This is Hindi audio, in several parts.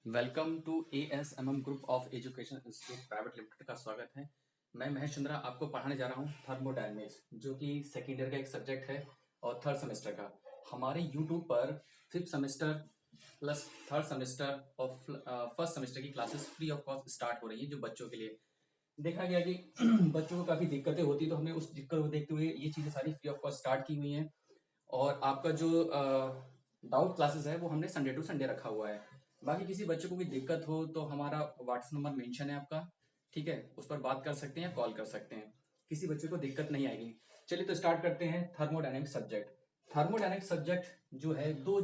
Welcome to ASMM Group of Education Institute Private Limited का स्वागत है। मैं महेश चंद्रा आपको पढ़ाने जा रहा हूँ थर्मोडायनेमिक्स, जो कि सेकेंड ईयर का एक सब्जेक्ट है और थर्ड सेमेस्टर का। हमारे यूट्यूब पर fifth semester plus third semester और फर्स्ट सेमेस्टर की classes free of cost start हो रही हैं, जो बच्चों के लिए देखा गया कि बच्चों को काफ़ी दिक्कतें होती, तो हमने उस दिक्कत को देखते हुए ये चीज़ें सारी फ्री ऑफ कॉस्ट स्टार्ट की हुई हैं। और आपका जो डाउट क्लासेस है वो हमने संडे टू संडे रखा हुआ है। बाकी किसी बच्चे को कोई दिक्कत हो तो हमारा व्हाट्सएप नंबर मेंशन है आपका, ठीक है, उस पर बात कर सकते हैं या कॉल कर सकते हैं। किसी बच्चे को दिक्कत नहीं आएगी। चलिए तो स्टार्ट करते हैं थर्मोडायनेमिक सब्जेक्ट। थर्मोडायनेमिक सब्जेक्ट जो है दो,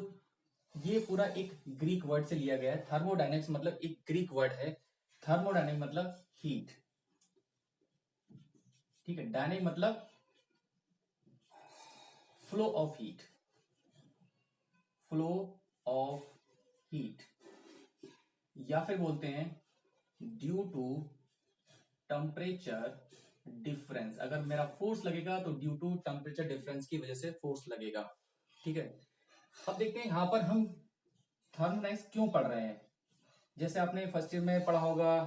ये पूरा एक ग्रीक वर्ड से लिया गया है। थर्मोडायनेमिक्स मतलब एक ग्रीक वर्ड है। थर्मोडायनेमिक मतलब हीट, ठीक है। डायनेमिक मतलब flow of heat, flow of heat, या फिर बोलते हैं ड्यू टू टेम्परेचर डिफरेंस। अगर मेरा फोर्स लगेगा तो ड्यू टू टेम्परेचर डिफरेंस की वजह से फोर्स लगेगा, ठीक है। अब देखते हैं यहाँ पर हम थर्मोडायनेमिक्स क्यों पढ़ रहे हैं। जैसे आपने फर्स्ट ईयर में पढ़ा होगा,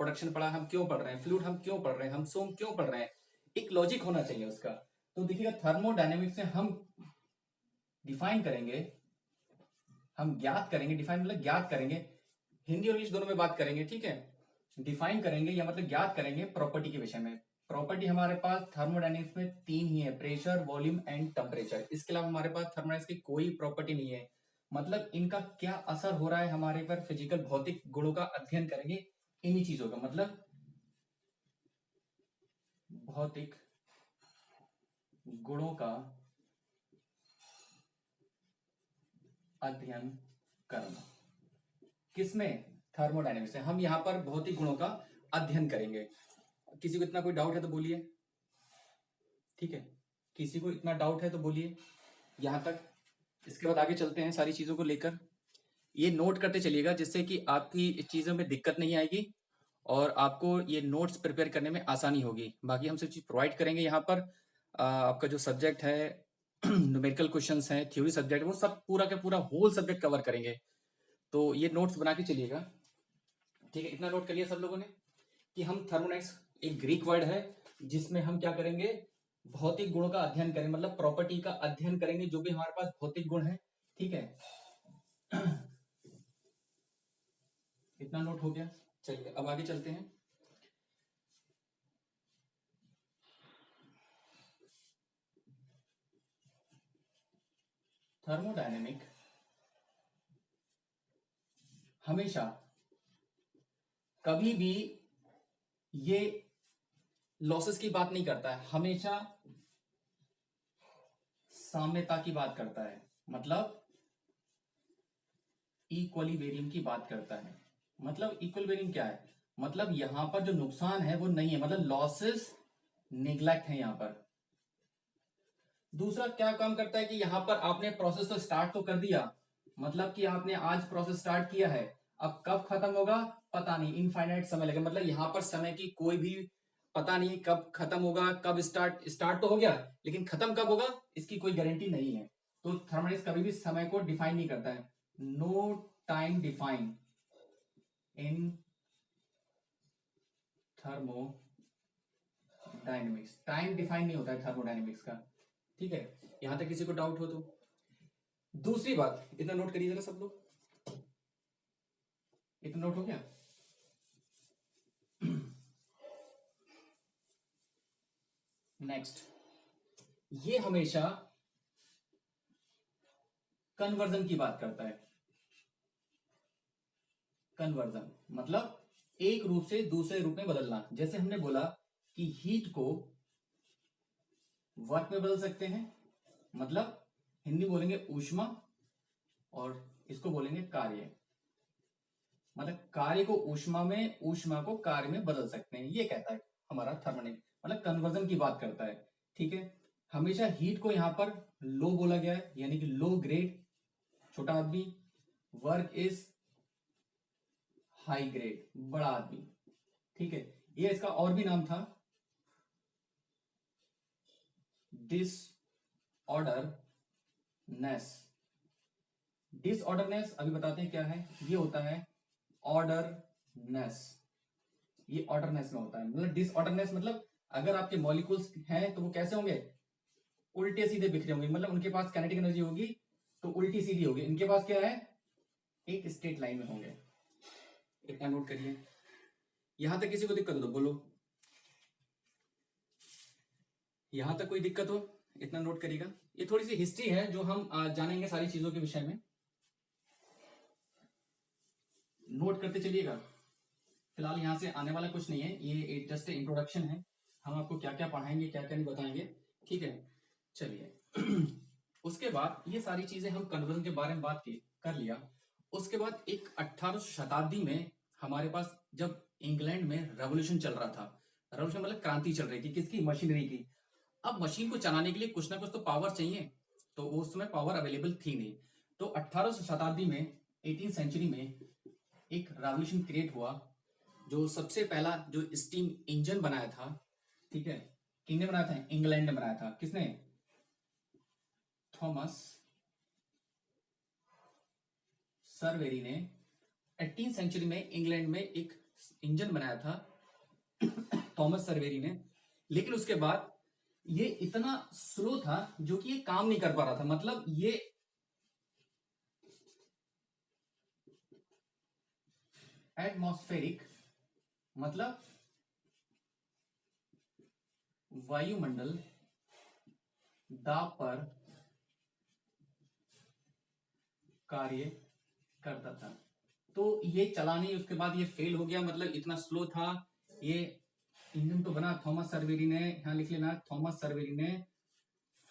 प्रोडक्शन पढ़ा, हम क्यों पढ़ रहे हैं, फ्लूइड हम क्यों पढ़ रहे हैं, हम सोम क्यों पढ़ रहे हैं, एक लॉजिक होना चाहिए उसका। तो देखिएगा, थर्मोडायनेमिक्स से हम डिफाइन करेंगे, हम ज्ञात करेंगे, डिफाइन मतलब ज्ञात करेंगे, हिंदी और इंग्लिश दोनों में बात करेंगे, ठीक है। डिफाइन करेंगे या मतलब ज्ञात करेंगे प्रॉपर्टी के विषय में। प्रॉपर्टी हमारे पास थर्मोडायनेमिक्स में तीन ही है, प्रेशर, वॉल्यूम एंड टेम्परेचर। इसके अलावा हमारे पास थर्मोडायनेमिक्स की कोई प्रॉपर्टी नहीं है। मतलब इनका क्या असर हो रहा है हमारे पर, फिजिकल भौतिक गुणों का अध्ययन करेंगे इन्हीं चीजों का, मतलब भौतिक गुणों का अध्ययन करना। किसमें? थर्मोडायनेमिक्स में। हम यहाँ पर भौतिक गुणों का अध्ययन करेंगे। किसी को इतना कोई डाउट है तो बोलिए, ठीक है। किसी को इतना डाउट है तो बोलिए यहां तक। इसके बाद आगे चलते हैं सारी चीजों को लेकर। ये नोट करते चलिएगा जिससे कि आपकी चीजों में दिक्कत नहीं आएगी और आपको ये नोट्स प्रिपेयर करने में आसानी होगी। बाकी हम सब चीज प्रोवाइड करेंगे यहाँ पर। आपका जो सब्जेक्ट है न्यूमेरिकल क्वेश्चंस हैं, थ्योरी सब्जेक्ट, वो सब पूरा का पूरा होल सब्जेक्ट कवर करेंगे। तो ये नोट्स बना के चलिएगा, ठीक है। इतना नोट कर लिया सब लोगों ने कि हम थर्मोडायनेमिक्स एक ग्रीक वर्ड है जिसमें हम क्या करेंगे, भौतिक गुणों का अध्ययन करें, मतलब प्रॉपर्टी का अध्ययन करेंगे, जो भी हमारे पास भौतिक गुण है, ठीक है। इतना नोट हो गया। चलिए अब आगे चलते हैं। थर्मोडायनेमिक हमेशा कभी भी ये लॉसेस की बात नहीं करता है, हमेशा साम्यता की बात करता है, मतलब इक्वलिबेरियम की बात करता है। मतलब इक्वलिबेरियम क्या है, मतलब यहां पर जो नुकसान है वो नहीं है, मतलब लॉसेस निग्लेक्ट है यहां पर। दूसरा क्या काम करता है कि यहां पर आपने प्रोसेस तो स्टार्ट तो कर दिया, मतलब कि आपने आज प्रोसेस स्टार्ट किया है, अब कब खत्म होगा पता नहीं, इनफाइनाइट समय लगेगा। मतलब यहां पर समय की कोई भी पता नहीं, कब खत्म होगा, कब स्टार्ट, स्टार्ट तो हो गया लेकिन खत्म कब होगा इसकी कोई गारंटी नहीं है। तो थर्मोडायनेमिक्स कभी भी समय को डिफाइन नहीं करता है। No time define in thermodynamics. Time define नहीं होता है थर्मोडायनेमिक्स का, ठीक है। यहां तक किसी को डाउट हो तो। दूसरी बात, इतना नोट करिए जरा सब लोग, इतना नोट हो गया। नेक्स्ट, ये हमेशा कन्वर्जन की बात करता है। कन्वर्जन मतलब एक रूप से दूसरे रूप में बदलना। जैसे हमने बोला कि हीट को वर्क में बदल सकते हैं, मतलब हिंदी बोलेंगे ऊष्मा, और इसको बोलेंगे कार्य। मतलब कार्य को ऊष्मा में, ऊष्मा को कार्य में बदल सकते हैं, ये कहता है हमारा थर्मोडायनेमिक, मतलब कन्वर्जन की बात करता है, ठीक है। हमेशा हीट को यहां पर लो बोला गया है, यानी कि लो ग्रेड, छोटा आदमी, वर्क इज हाई ग्रेड, बड़ा आदमी, ठीक है। ये इसका और भी नाम था, डिसऑर्डरनेस। डिसऑर्डरनेस अभी बताते हैं क्या है। ये होता है डिसऑर्डरनेस, ये ऑर्डरनेस में होता है। मतलब डिसऑर्डरनेस मतलब अगर आपके मॉलिक्यूल्स हैं तो वो कैसे होंगे, उल्टे सीधे बिखरे होंगे, मतलब उनके पास काइनेटिक एनर्जी होगी तो उल्टी सीधी होगी, इनके पास क्या है, एक स्ट्रेट लाइन में होंगे। इतना नोट करिए। यहां तक किसी को दिक्कत हो तो बोलो, यहां तक कोई दिक्कत हो इतना नोट करिएगा। ये थोड़ी सी हिस्ट्री है जो हम जानेंगे सारी चीजों के विषय में, नोट करते चलिएगा। फिलहाल यहाँ से आने वाला कुछ नहीं है, ये जस्ट इंट्रोडक्शन है, हम आपको क्या क्या पढ़ाएंगे क्या क्या नहीं बताएंगे, ठीक है। चलिए उसके बाद ये सारी चीजें हम कन्वर्जन के बारे में बात की कर लिया। उसके बाद एक 18वीं शताब्दी में हमारे पास जब इंग्लैंड में रेवोल्यूशन चल रहा था, रेवोल्यूशन मतलब क्रांति चल रही थी किसकी, मशीनरी की। अब मशीन को चलाने के लिए कुछ ना कुछ तो पावर चाहिए, तो उस समय पावर अवेलेबल थी नहीं। तो 18वीं शताब्दी में 18वीं सेंचुरी में एक रेवोल्यूशन क्रिएट हुआ, जो सबसे पहला जो स्टीम इंजन बनाया था, ठीक है, किसने बनाया था, इंग्लैंड ने बनाया था। किसने, थॉमस सरवेरी ने 18वीं सेंचुरी में इंग्लैंड में एक इंजन बनाया था थॉमस सरवेरी ने। लेकिन उसके बाद ये इतना स्लो था जो कि ये काम नहीं कर पा रहा था, मतलब ये एटमॉस्फेरिक मतलब वायुमंडल दाब पर कार्य करता था, तो ये चला नहीं, उसके बाद ये फेल हो गया, मतलब इतना स्लो था ये इंजन। तो बना थॉमस सर्वेरी ने, यहां लिख लेना, थॉमस सर्वेरी ने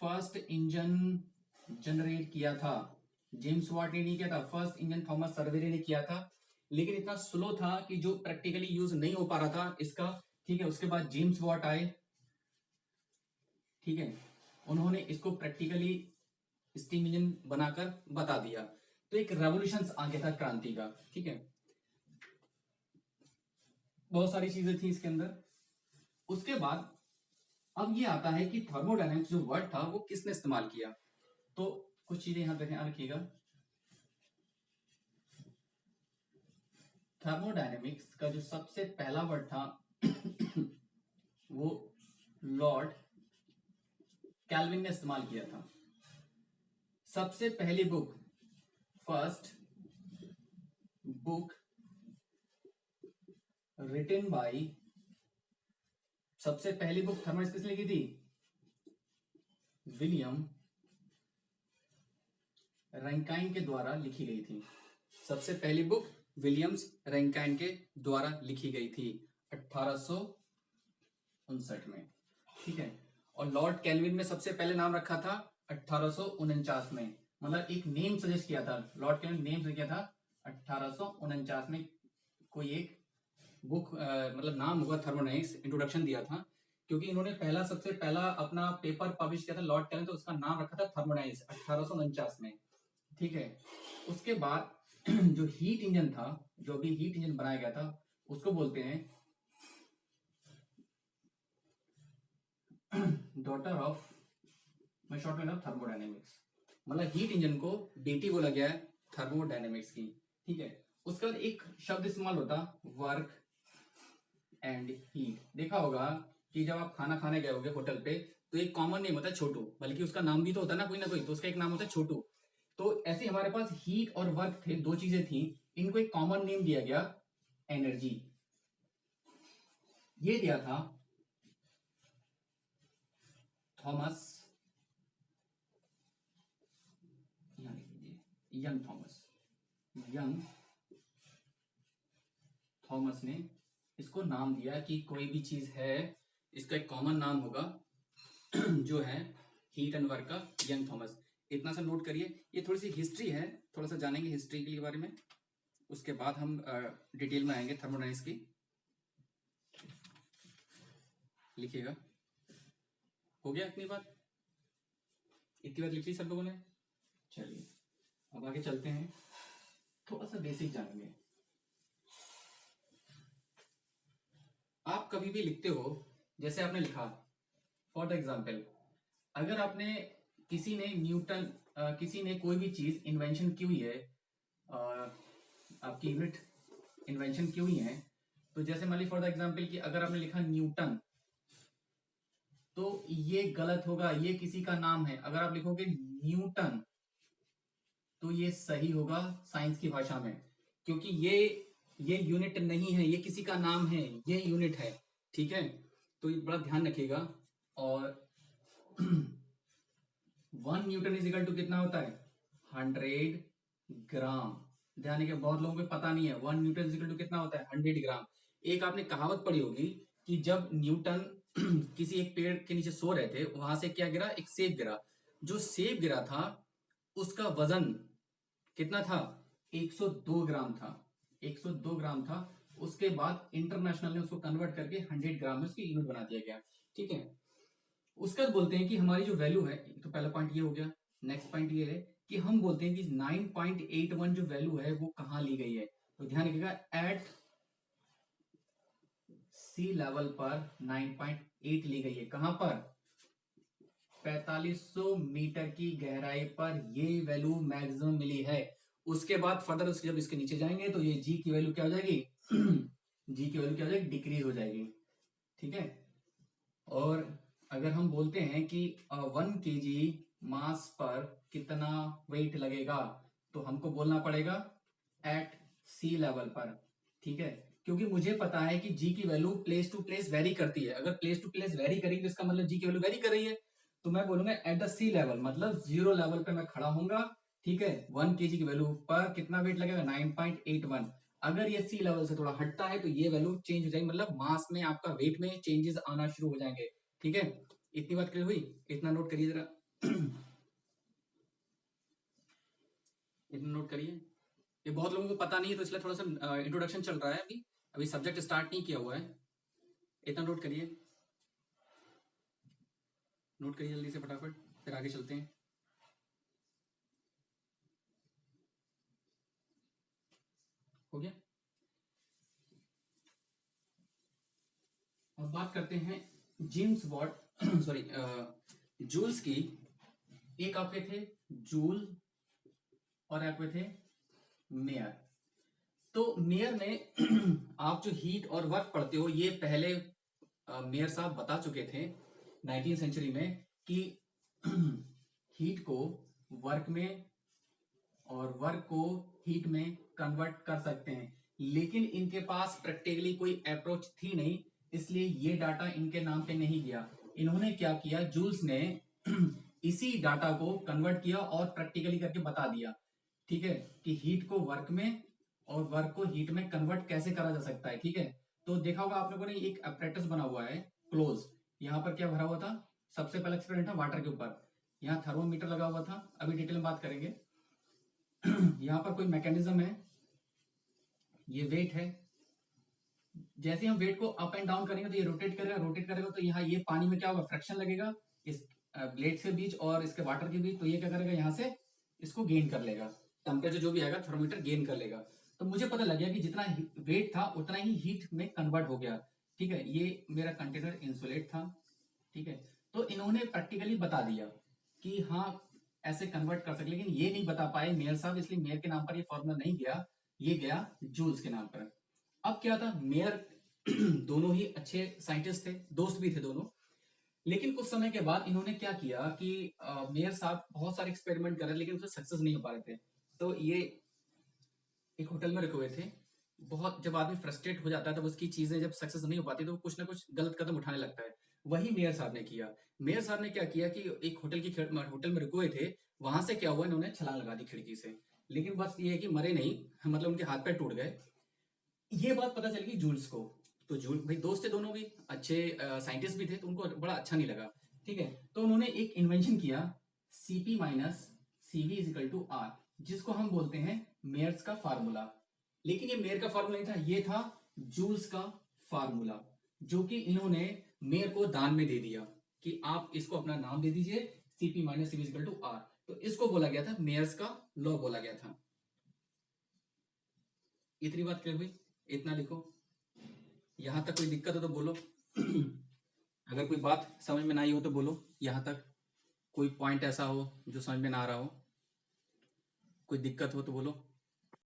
फर्स्ट इंजन जनरेट किया था, जेम्स वाट ने नहीं किया था, फर्स्ट इंजन थॉमस सर्वेरी ने किया था। लेकिन इतना स्लो था कि जो प्रैक्टिकली यूज नहीं हो पा रहा था इसका, ठीक है। उसके बाद जेम्स वाट आए, ठीक है, उन्होंने इसको प्रैक्टिकली स्टीम इंजन बनाकर बता दिया, तो एक रेवोल्यूशन आ गया था, क्रांति का, ठीक है। बहुत सारी चीजें थी इसके अंदर। उसके बाद अब ये आता है कि थर्मोडायनेमिक्स जो वर्ड था वो किसने इस्तेमाल किया, तो कुछ चीजें यहां ध्यान रखिएगा। थर्मोडायनेमिक्स का जो सबसे पहला वर्ड था वो लॉर्ड कैल्विन ने इस्तेमाल किया था। सबसे पहली book, first book written by, सबसे पहली बुक थर्मोडायनेमिक्स किसने लिखी थी, विलियम रैंकाइन के द्वारा लिखी गई थी। सबसे पहली बुक विलियम्स रैंकाइन के द्वारा लिखी गई थी 1859 में, ठीक है। और लॉर्ड कैल्विन ने सबसे पहले नाम रखा था 1849 में, मतलब एक नेम सजेस्ट किया था, लॉर्ड कैल्विन नेम सजेस्ट किया था 1849 में, कोई एक बुक मतलब नाम होगा थर्मोडायनेमिक्स, इंट्रोडक्शन दिया था, क्योंकि इन्होंने पहला सबसे पहला अपना पेपर पब्लिश किया था लॉर्ड कैल्विन, तो उसका नाम रखा था थर्मोडायनेमिक्स 1849 में, ठीक है। उसके बाद जो हीट इंजन था, जो भी हीट इंजन बनाया गया था उसको बोलते हैं डॉटर ऑफ, मैं शॉर्ट में थर्मोडायनेमिक्स, मतलब हीट इंजन को बेटी बोला गया है थर्मोडायनेमिक्स की, ठीक है। उसके बाद एक शब्द इस्तेमाल होता वर्क एंड हीट। देखा होगा कि जब आप खाना खाने गए होगे होटल पे तो एक कॉमन नेम होता है छोटू, बल्कि उसका नाम भी तो होता है ना कोई, तो उसका एक नाम होता है छोटू। तो ऐसे हमारे पास हीट और वर्क थे, दो चीजें थी, इनको एक कॉमन नेम दिया गया एनर्जी, ये दिया था Thomas, young Thomas, young Thomas ने इसको नाम दिया कि कोई भी चीज है इसका एक कॉमन नाम होगा जो है हीट एंड वर्क का, यंग थॉमस। इतना सा नोट करिए, ये थोड़ी सी हिस्ट्री है, थोड़ा सा जानेंगे हिस्ट्री के बारे में, उसके बाद हम डिटेल में आएंगे थर्मोडायनेमिक्स की। लिखिएगा, हो गया इतनी बात, इतनी बात लिख ली सब लोगों ने। चलिए अब आगे चलते हैं, थोड़ा सा बेसिक जानेंगे। आप कभी भी लिखते हो, जैसे आपने लिखा फॉर द एग्जाम्पल, अगर आपने किसी ने न्यूटन किसी ने कोई भी चीज इन्वेंशन की हुई है, आपकी यूनिट इन्वेंशन क्यों ही है, तो जैसे मान ली फॉर द एग्जाम्पल कि अगर आपने लिखा न्यूटन तो ये गलत होगा, ये किसी का नाम है। अगर आप लिखोगे न्यूटन तो ये सही होगा साइंस की भाषा में, क्योंकि ये यूनिट नहीं है, ये किसी का नाम है, ये यूनिट है। ठीक है, तो ये बड़ा ध्यान रखिएगा। और 1 न्यूटन इज इक्वल टू कितना होता है 100 ग्राम। ध्यान रखिए, बहुत लोगों को पता नहीं है 1 न्यूटन इज इक्वल टू कितना होता है 100 ग्राम। एक आपने कहावत पढ़ी होगी कि जब न्यूटन किसी एक पेड़ के नीचे सो रहे थे, वहां से क्या गिरा, एक सेब गिरा। जो सेब गिरा था उसका वजन कितना था 102 ग्राम था, 102 ग्राम था। उसके बाद इंटरनेशनल ने उसको कन्वर्ट करके 100 ग्राम में उसकी यूनिट बना दिया गया। ठीक है, उसके बाद बोलते हैं कि हमारी जो वैल्यू है, तो पहला पॉइंट ये हो गया। नेक्स्ट पॉइंट ये है कि हम बोलते हैं कि 9.81 जो वैल्यू है वो कहां ली गई है। तो ध्यान रखिएगा, एट सी लेवल पर 9.8 ली गई है। कहां पर 4500 मीटर की गहराई पर ये वैल्यू मैक्सिमम मिली है। उसके बाद फर्दर जब इसके नीचे जाएंगे तो ये जी की वैल्यू क्या हो जाएगी जी की वैल्यू क्या हो जाएगी, डिक्रीज हो जाएगी। ठीक है, और अगर हम बोलते हैं कि 1 kg मास पर कितना वेट लगेगा, तो हमको बोलना पड़ेगा एट सी लेवल पर। ठीक है, क्योंकि मुझे पता है कि जी की value place to place vary करती है। अगर प्लेस टू प्लेस वेरी करेगी तो इसका मतलब जी की वैल्यू वेरी कर रही है। तो मैं बोलूंगा एट द सी लेवल, मतलब 0 लेवल पे मैं खड़ा हूंगा। ठीक है, 1 kg की वैल्यू पर कितना वेट लगेगा 9.81। अगर ये सी लेवल से थोड़ा हटता है तो ये वैल्यू चेंज हो जाएगी, मतलब मास में आपका वेट में चेंजेस आना शुरू हो जाएंगे। ठीक है, इतनी बात क्लियर हुई, इतना नोट करिए जरा इतना नोट करिए। ये बहुत लोगों को पता नहीं है तो इसलिए थोड़ा सा इंट्रोडक्शन चल रहा है, अभी अभी सब्जेक्ट स्टार्ट नहीं किया हुआ है। इतना नोट करिए, नोट करिए जल्दी से फटाफट, फिर आगे चलते हैं। हो गया, अब बात करते हैं जेम्स वॉट सॉरी जूल्स की। एक आपके थे जूल और आपके थे मेयर। तो मेयर में आप जो हीट और वर्क पढ़ते हो, ये पहले मेयर साहब बता चुके थे 19वीं सेंचुरी में कि हीट को वर्क में और वर्क को हीट में कन्वर्ट कर सकते हैं, लेकिन इनके पास प्रैक्टिकली कोई अप्रोच थी नहीं, इसलिए ये डाटा इनके नाम पे नहीं गया। इन्होंने क्या किया, जूल्स ने इसी डाटा को कन्वर्ट किया और प्रैक्टिकली करके बता दिया। ठीक है, कि हीट को वर्क में और वर्क को हीट में कन्वर्ट कैसे करा जा सकता है। ठीक है, तो देखा होगा आप लोगों ने एक अप्रेटस बना हुआ है क्लोज। यहाँ पर क्या भरा हुआ था, सबसे पहला एक्सपेरिमेंट था वाटर के ऊपर, यहाँ थर्मोमीटर लगा हुआ था, अभी डिटेल में बात करेंगे। यहाँ पर कोई मैकेनिज्म है, ये वेट है। जैसे हम वेट को अप एंड डाउन करेंगे तो ये रोटेट करेगा, रोटेट करेगा तो यहाँ ये पानी में क्या होगा, फ्रैक्शन लगेगा इस ब्लेड के बीच और इसके वाटर के बीच, तो ये क्या करेगा, यहाँ से इसको गेन कर लेगा, टेम्परेचर जो भी आएगा थर्मोमीटर गेन कर लेगा। तो मुझे पता लग गया कि जितना वेट था उतना ही हीट में कन्वर्ट हो गया। ठीक है, ये मेरा कंटेनर इंसुलेट था। ठीक है, तो इन्होंने प्रैक्टिकली बता दिया कि हाँ ऐसे कन्वर्ट कर सकते, लेकिन ये नहीं बता पाए मेयर साहब, इसलिए मेयर के नाम पर ये फॉर्मूला नहीं गया, ये गया जूल्स के नाम पर। अब क्या था, मेयर दोनों ही अच्छे साइंटिस्ट थे, दोस्त भी थे दोनों। लेकिन कुछ समय के बाद इन्होंने क्या किया कि मेयर साहब बहुत सारे एक्सपेरिमेंट कर रहे लेकिन उससे सक्सेस नहीं हो पा रहे थे। तो ये एक होटल में रुके हुए थे। बहुत जब आदमी फ्रस्ट्रेट हो जाता है तब उसकी चीजें जब सक्सेस नहीं हो पाती तो वो कुछ ना कुछ गलत कदम उठाने लगता है। वही मेयर साहब ने किया। मेयर साहब ने क्या किया कि एक होटल में रुके हुए थे, वहां से क्या हुआ, इन्होंने छलांग लगा दी खिड़की से। लेकिन बस ये है कि मरे नहीं, मतलब उनके हाथ पैर टूट गए। ये बात पता चल गई जूल्स को। तो जूल भाई दोस्त थे दोनों भी, अच्छे साइंटिस्ट भी थे, तो उनको बड़ा अच्छा नहीं लगा। ठीक है, तो उन्होंने एक इन्वेंशन किया, CP minus CV is equal to R, जिसको हम बोलते हैं मेयर्स का फार्मूला। लेकिन ये मेयर का फार्मूला नहीं था, ये था जूल्स का फार्मूला, जो कि इन्होंने मेयर को दान में दे दिया कि आप इसको अपना नाम दे दीजिए, CP minus CV is equal to R. तो इसको बोला गया था मेयर्स का लॉ बोला गया था। इतनी बात क्लियर हुई, इतना लिखो। यहां तक कोई दिक्कत हो तो बोलो अगर कोई बात समझ में ना आई हो तो बोलो, यहां तक कोई पॉइंट ऐसा हो जो समझ में ना आ रहा हो, कोई दिक्कत हो तो बोलो।